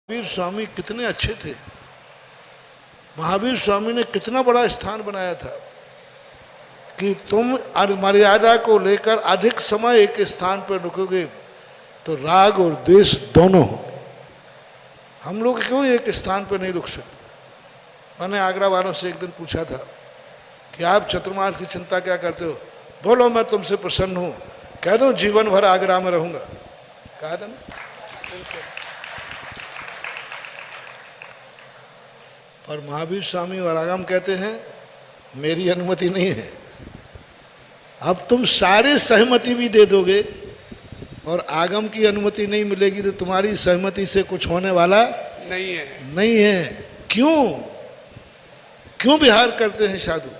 महावीर स्वामी कितने अच्छे थे। महावीर स्वामी ने कितना बड़ा स्थान बनाया था कि तुम मर्यादा को लेकर अधिक समय एक स्थान पर रुकोगे तो राग और द्वेष दोनों होंगे। हम लोग क्यों एक स्थान पर नहीं रुक सकते। मैंने आगरा वालों से एक दिन पूछा था कि आप चतुर्मास की चिंता क्या करते हो। बोलो मैं तुमसे प्रसन्न हूँ, कह दो जीवन भर आगरा में रहूँगा, कहा था ना। और महावीर स्वामी और आगम कहते हैं मेरी अनुमति नहीं है। अब तुम सारे सहमति भी दे दोगे और आगम की अनुमति नहीं मिलेगी तो तुम्हारी सहमति से कुछ होने वाला नहीं है। क्यों विहार करते हैं साधु,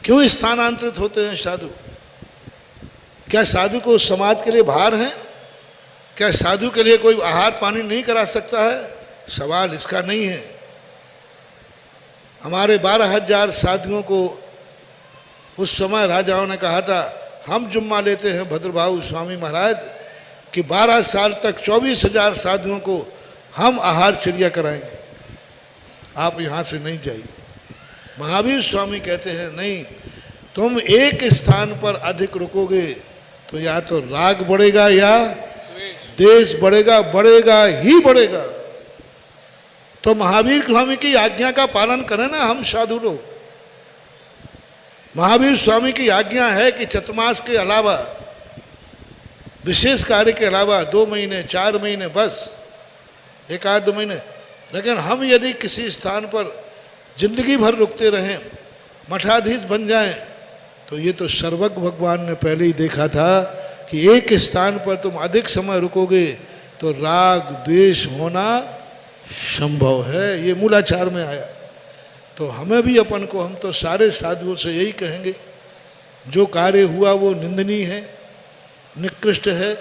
क्यों स्थानांतरित होते हैं साधु। क्या साधु को समाज के लिए भार है? क्या साधु के लिए कोई आहार पानी नहीं करा सकता है? सवाल इसका नहीं है। हमारे 12,000 साधुओं को उस समय राजाओं ने कहा था हम जुम्मा लेते हैं भद्रभाऊ स्वामी महाराज कि 12 साल तक 24,000 साधुओं को हम आहार चर्या कराएंगे, आप यहाँ से नहीं जाइए। महावीर स्वामी कहते हैं नहीं, तुम एक स्थान पर अधिक रुकोगे तो या तो राग बढ़ेगा या द्वेष बढ़ेगा, बढ़ेगा ही बढ़ेगा। तो महावीर स्वामी की आज्ञा का पालन करें ना हम साधु लोग। महावीर स्वामी की आज्ञा है कि चतुर्मास के अलावा, विशेष कार्य के अलावा 2 महीने 4 महीने बस, 1-2 महीने, लेकिन हम यदि किसी स्थान पर जिंदगी भर रुकते रहें, मठाधीश बन जाएं, तो ये तो सर्वज्ञ भगवान ने पहले ही देखा था कि एक स्थान पर तुम अधिक समय रुकोगे तो राग द्वेष होना संभव है। ये मूलाचार में आया। तो हमें भी अपन को, हम तो सारे साधुओं से यही कहेंगे, जो कार्य हुआ वो निंदनीय है, निकृष्ट है,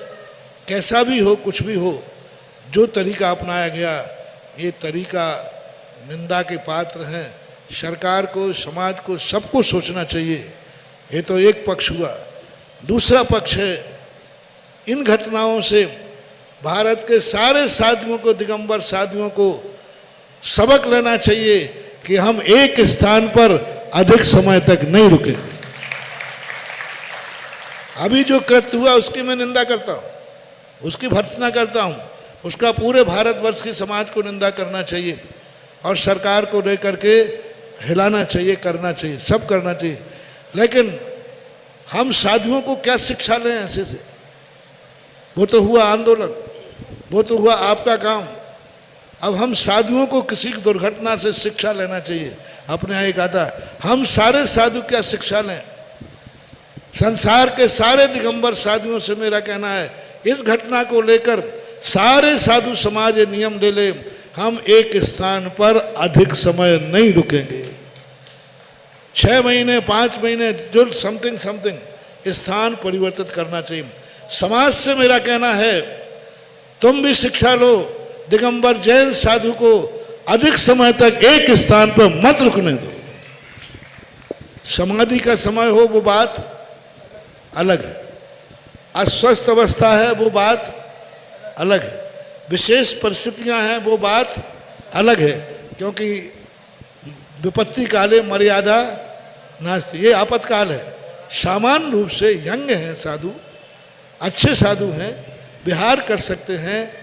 कैसा भी हो, कुछ भी हो, जो तरीका अपनाया गया ये तरीका निंदा के पात्र हैं। सरकार को, समाज को, सबको सोचना चाहिए। ये तो एक पक्ष हुआ। दूसरा पक्ष है, इन घटनाओं से भारत के सारे साधुओं को, दिगंबर साधुओं को सबक लेना चाहिए कि हम एक स्थान पर अधिक समय तक नहीं रुकेंगे। अभी जो कृत्य हुआ उसकी मैं निंदा करता हूँ, उसकी भर्त्सना करता हूँ, उसका पूरे भारतवर्ष के समाज को निंदा करना चाहिए और सरकार को लेकर के हिलाना चाहिए, करना चाहिए, सब करना चाहिए। लेकिन हम साधुओं को क्या शिक्षा लें ऐसे से? वो तो हुआ आंदोलन, वो तो हुआ आपका काम। अब हम साधुओं को किसी दुर्घटना से शिक्षा लेना चाहिए। अपने यहाँ एक आता, हम सारे साधु क्या शिक्षा लें? संसार के सारे दिगंबर साधुओं से मेरा कहना है, इस घटना को लेकर सारे साधु समाज नियम ले ले, हम एक स्थान पर अधिक समय नहीं रुकेंगे। 6 महीने 5 महीने जो समथिंग स्थान परिवर्तित करना चाहिए। समाज से मेरा कहना है तुम भी शिक्षा लो, दिगंबर जैन साधु को अधिक समय तक एक स्थान पर मत रुकने दो। समाधि का समय हो वो बात अलग है, अस्वस्थ अवस्था है वो बात अलग है, विशेष परिस्थितियां हैं वो बात अलग है, क्योंकि विपत्ति काले मर्यादा नास्ति, ये आपातकाल है। सामान्य रूप से यंग हैं साधु, अच्छे साधु हैं, विहार कर सकते हैं।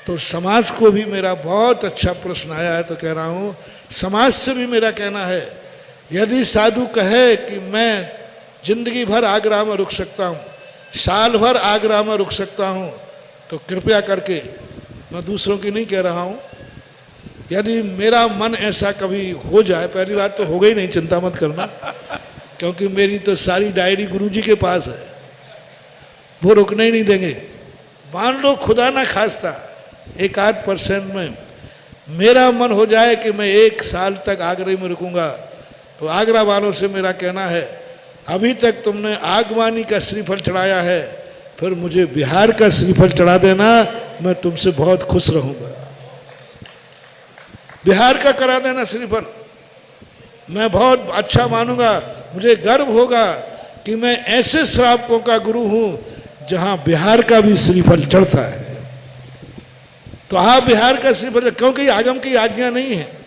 तो समाज को भी मेरा बहुत अच्छा प्रश्न आया है, तो कह रहा हूँ समाज से भी मेरा कहना है, यदि साधु कहे कि मैं जिंदगी भर आगरा में रुक सकता हूँ, साल भर आगरा में रुक सकता हूँ, तो कृपया करके, मैं दूसरों की नहीं कह रहा हूँ, यदि मेरा मन ऐसा कभी हो जाए, पहली बात तो हो गई नहीं, चिंता मत करना, क्योंकि मेरी तो सारी डायरी गुरुजी के पास है, वो रुकने ही नहीं देंगे। मान लो खुदा ना खास्ता 1-8% में मेरा मन हो जाए कि मैं 1 साल तक आगरे में रुकूंगा, तो आगरा वालों से मेरा कहना है, अभी तक तुमने आगवानी का श्रीफल चढ़ाया है, फिर मुझे बिहार का श्रीफल चढ़ा देना, मैं तुमसे बहुत खुश रहूंगा। बिहार का करा देना श्रीफल, मैं बहुत अच्छा मानूंगा, मुझे गर्व होगा कि मैं ऐसे श्रावकों का गुरु हूं जहां बिहार का भी श्रीफल चढ़ता है। तो आप बिहार का सिर्फ, क्योंकि आगम की आज्ञा नहीं है।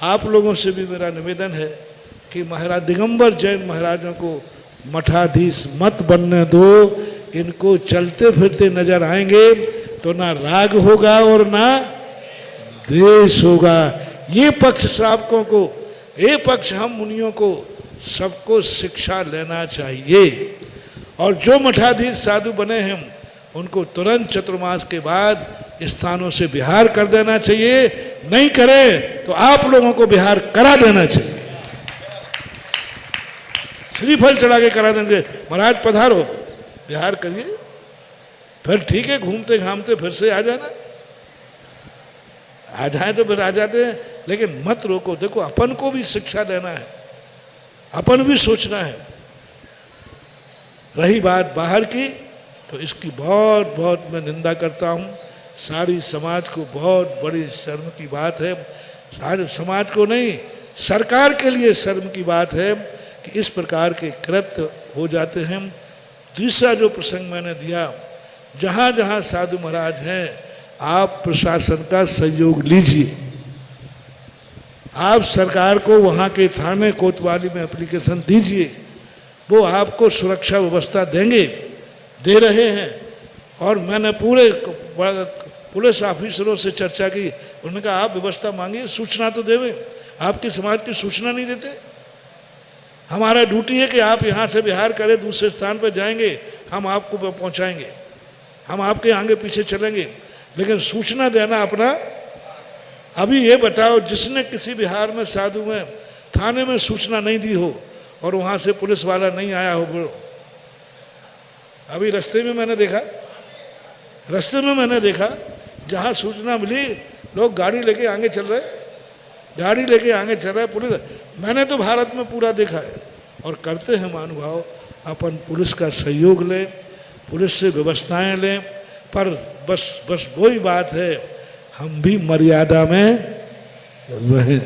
आप लोगों से भी मेरा निवेदन है कि महाराज दिगंबर जैन महाराजों को मठाधीश मत बनने दो। इनको चलते फिरते नजर आएंगे तो ना राग होगा और ना द्वेष होगा। ये पक्ष श्रावकों को, ये पक्ष हम मुनियों को, सबको शिक्षा लेना चाहिए। और जो मठाधीश साधु बने हैं उनको तुरंत चतुर्मास के बाद स्थानों से बिहार कर देना चाहिए। नहीं करें तो आप लोगों को बिहार करा देना चाहिए। श्रीफल चढ़ा के करा देंगे, महाराज पधारो बिहार करिए, फिर ठीक है, घूमते घामते फिर से आ जाना। आ जाए तो फिर आ जाते हैं, लेकिन मत रोको। देखो अपन को भी शिक्षा लेना है, अपन भी सोचना है। रही बात बाहर की, तो इसकी बहुत बहुत मैं निंदा करता हूँ। सारी समाज को बहुत बड़ी शर्म की बात है। सारे समाज को नहीं, सरकार के लिए शर्म की बात है कि इस प्रकार के कृत्य हो जाते हैं। दूसरा जो प्रसंग मैंने दिया, जहाँ जहाँ साधु महाराज हैं, आप प्रशासन का सहयोग लीजिए। आप सरकार को वहाँ के थाने कोतवाली में एप्लीकेशन दीजिए, वो आपको सुरक्षा व्यवस्था देंगे, दे रहे हैं। और मैंने पूरे पुलिस ऑफिसरों से चर्चा की, उन्होंने कहा आप व्यवस्था मांगिए, सूचना तो देवे। आपकी समाज की सूचना नहीं देते। हमारा ड्यूटी है कि आप यहाँ से बिहार करें, दूसरे स्थान पर जाएंगे, हम आपको पहुँचाएंगे, हम आपके आगे पीछे चलेंगे, लेकिन सूचना देना अपना। अभी ये बताओ, जिसने किसी बिहार में साधु में थाने में सूचना नहीं दी हो और वहाँ से पुलिस वाला नहीं आया हो, बोलो। अभी रास्ते में मैंने देखा जहाँ सूचना मिली, लोग गाड़ी लेके आगे चल रहे, पुलिस। मैंने तो भारत में पूरा देखा है। और करते हैं महानुभाव, अपन पुलिस का सहयोग लें, पुलिस से व्यवस्थाएं लें, पर बस वही बात है, हम भी मर्यादा में रहें।